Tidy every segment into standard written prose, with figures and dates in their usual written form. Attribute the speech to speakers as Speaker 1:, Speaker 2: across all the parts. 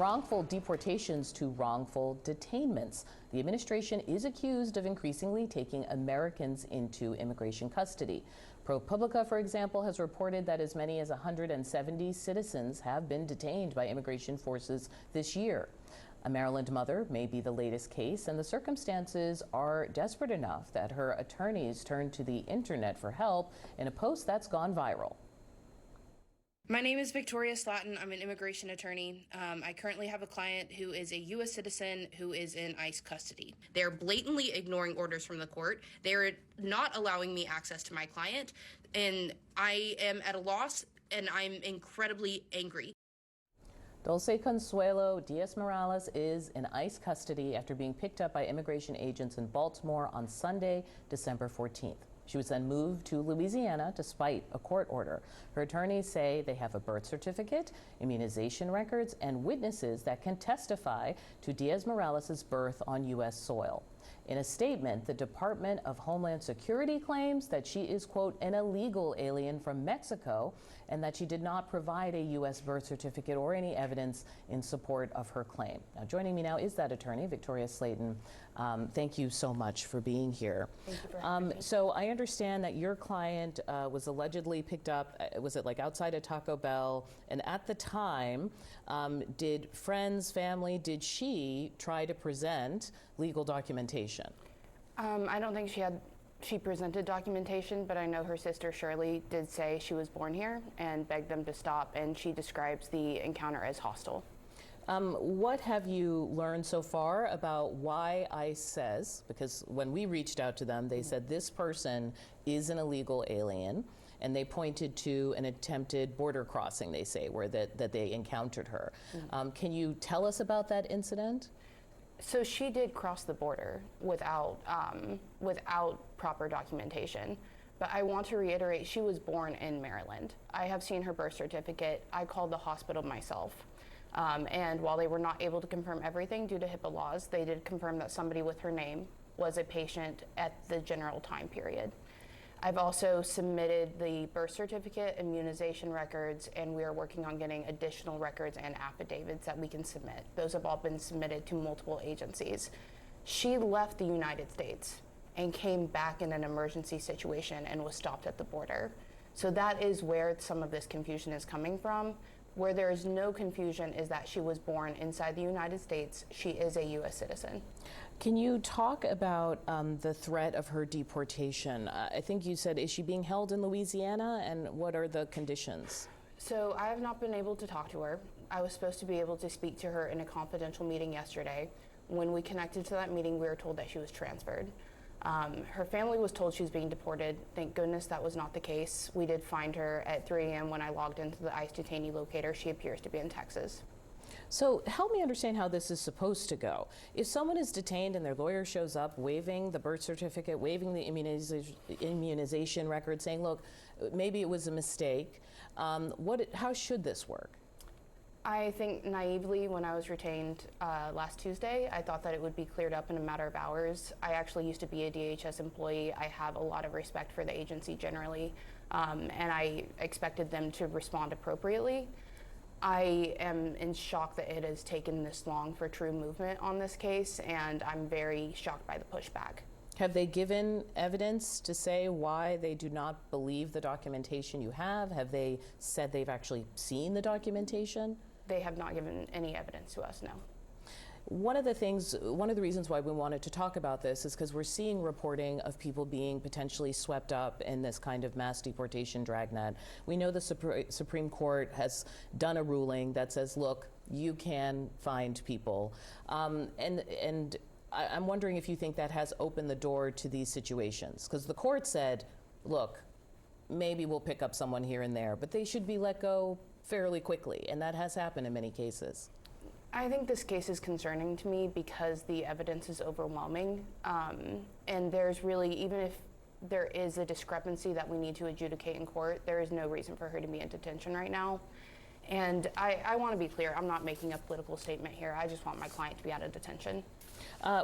Speaker 1: Wrongful deportations to wrongful detainments. The administration is accused of increasingly taking Americans into immigration custody. ProPublica, for example, has reported that as many as 170 citizens have been detained by immigration forces this year. A Maryland mother may be the latest case, and the circumstances are desperate enough that her attorneys turned to the internet for help in a post that's gone viral.
Speaker 2: My name is Victoria Slatton. I'm an immigration attorney. I currently have a client who is a U.S. citizen who is in ICE custody. They're blatantly ignoring orders from the court. They're not allowing me access to my client, and I am at a loss, and I'm incredibly angry.
Speaker 1: Dulce Consuelo Diaz Morales is in ICE custody after being picked up by immigration agents in Baltimore on Sunday, December 14th. She was then moved to Louisiana despite a court order. Her attorneys say they have a birth certificate, immunization records, and witnesses that can testify to Diaz Morales' birth on U.S. soil. In a statement, the Department of Homeland Security claims that she is, quote, an illegal alien from Mexico and that she did not provide a U.S. birth certificate or any evidence in support of her claim. Now, joining me now is that attorney, Victoria Slatton. Thank you so much for being here.
Speaker 2: Thank you for having me.
Speaker 1: So I understand that your client was allegedly picked up, was it like outside a Taco Bell? And at the time, did friends, family, did she try to present legal documentation?
Speaker 2: I don't think she presented documentation, but I know her sister Shirley did say she was born here and begged them to stop, and she describes the encounter as hostile.
Speaker 1: What have you learned so far about why ICE says, because when we reached out to them, they said this person is an illegal alien, and they pointed to an attempted border crossing, they say, where that they encountered her. Can you tell us about that incident?
Speaker 2: So she did cross the border without proper documentation. But I want to reiterate, she was born in Maryland. I have seen her birth certificate. I called the hospital myself. And while they were not able to confirm everything due to HIPAA laws, they did confirm that somebody with her name was a patient at the general time period. I've also submitted the birth certificate, immunization records, and we are working on getting additional records and affidavits that we can submit. Those have all been submitted to multiple agencies. She left the United States and came back in an emergency situation and was stopped at the border. So that is where some of this confusion is coming from. Where there is no confusion is that she was born inside the United States. She is a U.S. citizen.
Speaker 1: Can you talk about the threat of her deportation? I think you said, is she being held in Louisiana, and what are the conditions?
Speaker 2: So I have not been able to talk to her. I was supposed to be able to speak to her in a confidential meeting yesterday. When we connected to that meeting, we were told that she was transferred. Her family was told she was being deported. Thank goodness that was not the case. We did find her at 3 a.m. when I logged into the ICE detainee locator. She appears to be in Texas.
Speaker 1: So help me understand how this is supposed to go. If someone is detained and their lawyer shows up waving the birth certificate, waving the immunization record, saying, look, maybe it was a mistake, how should this work?
Speaker 2: I think naively, when I was retained last Tuesday, I thought that it would be cleared up in a matter of hours. I actually used to be a DHS employee. I have a lot of respect for the agency generally, and I expected them to respond appropriately. I am in shock that it has taken this long for true movement on this case, and I'm very shocked by the pushback.
Speaker 1: Have they given evidence to say why they do not believe the documentation you have? Have they said they've actually seen the documentation?
Speaker 2: They have not given any evidence to us, no.
Speaker 1: One of the reasons why we wanted to talk about this is because we're seeing reporting of people being potentially swept up in this kind of mass deportation dragnet. We know the Supreme Court has done a ruling that says, look, you can find people. And I'm wondering if you think that has opened the door to these situations. Because the court said, look, maybe we'll pick up someone here and there, but they should be let go fairly quickly. And that has happened in many cases.
Speaker 2: I think this case is concerning to me because the evidence is overwhelming. And there's really, even if there is a discrepancy that we need to adjudicate in court, there is no reason for her to be in detention right now. And I want to be clear, I'm not making a political statement here. I just want my client to be out of detention.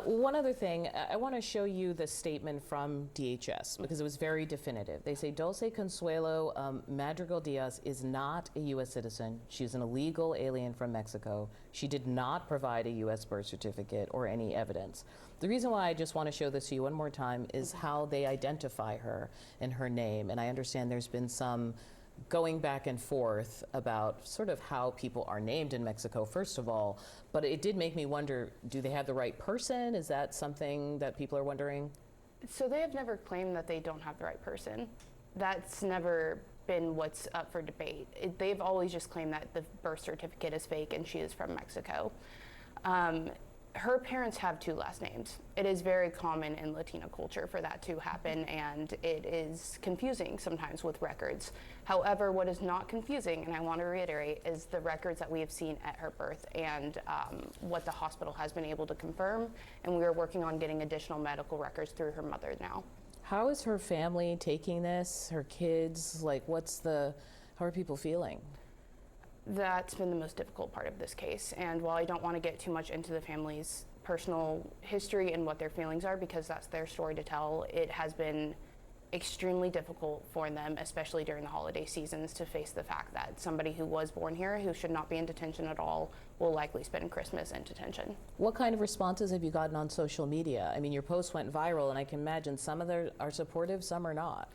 Speaker 1: One other thing, I want to show you the statement from DHS because it was very definitive. They say Dulce Consuelo Madrigal Diaz is not a U.S. citizen. She's an illegal alien from Mexico. She did not provide a U.S. birth certificate or any evidence. The reason why I just want to show this to you one more time is how they identify her and her name. And I understand there's been some going back and forth about sort of how people are named in Mexico, first of all, but it did make me wonder, do they have the right person? Is that something that people are wondering?
Speaker 2: So they have never claimed that they don't have the right person. That's never been what's up for debate. They've always just claimed that the birth certificate is fake and she is from Mexico. Her parents have two last names. It is very common in Latino culture for that to happen, and it is confusing sometimes with records. However, what is not confusing, and I want to reiterate, is the records that we have seen at her birth and what the hospital has been able to confirm, and we are working on getting additional medical records through her mother now.
Speaker 1: How is her family taking this? Her kids? Like, how are people feeling?
Speaker 2: That's been the most difficult part of this case. And while I don't want to get too much into the family's personal history and what their feelings are, because that's their story to tell, it has been extremely difficult for them, especially during the holiday seasons, to face the fact that somebody who was born here, who should not be in detention at all, will likely spend Christmas in detention.
Speaker 1: What kind of responses have you gotten on social media? I mean, your post went viral, and I can imagine some of them are supportive, some are not.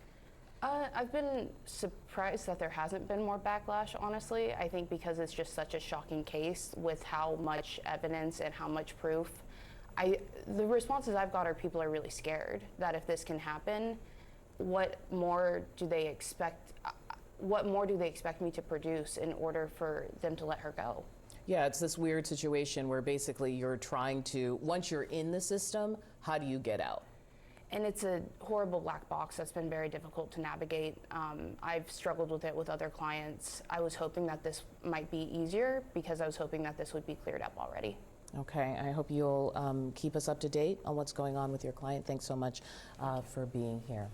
Speaker 2: I've been surprised that there hasn't been more backlash, honestly. I think because it's just such a shocking case with how much evidence and how much proof. The responses I've got are people are really scared that if this can happen, what more do they expect me to produce in order for them to let her go?
Speaker 1: Yeah, it's this weird situation where basically you're trying to, once you're in the system, how do you get out?
Speaker 2: And it's a horrible black box that's been very difficult to navigate. I've struggled with it with other clients. I was hoping that this might be easier because I was hoping that this would be cleared up already.
Speaker 1: Okay, I hope you'll keep us up to date on what's going on with your client. Thanks so much for being here.